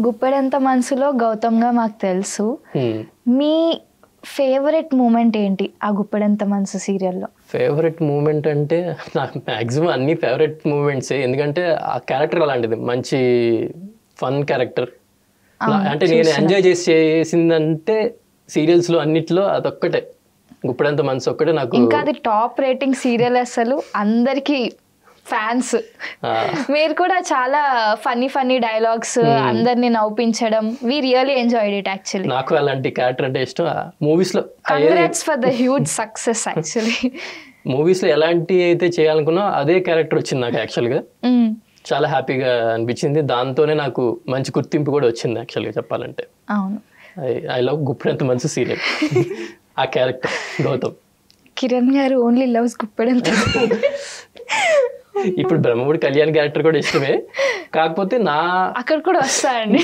గుప్పెడంత మనసులో గౌతమ్గా మాకు తెలుసు. మీ ఫేవరెట్ మూమెంట్ ఏంటి ఆ గుప్పెడంత మనసు సీరియల్లో? ఫేవరెట్ మూమెంట్ అంటే నాకు మ్యాక్సిమం అన్ని ఫేవరెట్ మూమెంట్సే. ఎందుకంటే ఆ క్యారెక్టర్ అలాంటిది, మంచి ఫన్ క్యారెక్టర్. అంటే నేను ఎంజాయ్ చేసిందంటే సీరియల్స్లో అన్నిట్లో అదొక్కటే, గుప్పెడంత మనసు ఒక్కటే నాకు. ఇంకా అది టాప్ రేటింగ్ సీరియల్, అసలు అందరికి ఫ్యాన్స్. మీరు కూడా చాలా ఫన్నీ డైలాగ్స్, అందరిని నవ్వించడం, we really enjoyed it actually. నాకు అలాంటి క్యారెక్టర్ అంటే ఇష్టం. మూవీస్లో congrats for the huge success actually. మూవీస్లో ఎలాంటి అయితే చేయాలనుకున్నా అదే క్యారెక్టర్ వచ్చింది నాకు యాక్చువల్గా. చాలా హ్యాపీగా అనిపించింది. దాంతోనే నాకు మంచి గుర్తింపు కూడా వచ్చింది యాక్చువల్గా చెప్పాలంటే. అవును, ఐ లవ్ గుప్పెడంత మనసు సీరియల్. ఆ క్యారెక్టర్ గౌతమ్. కిరణ్ గారు ఓన్లీ లవ్స్ గుప్పెడంత. ఇప్పుడు బ్రహ్మముడి కళ్యాణ్ క్యారెక్టర్ కూడా ఇష్టమే, కాకపోతే నా అక్కడ కూడా వస్తాయండి.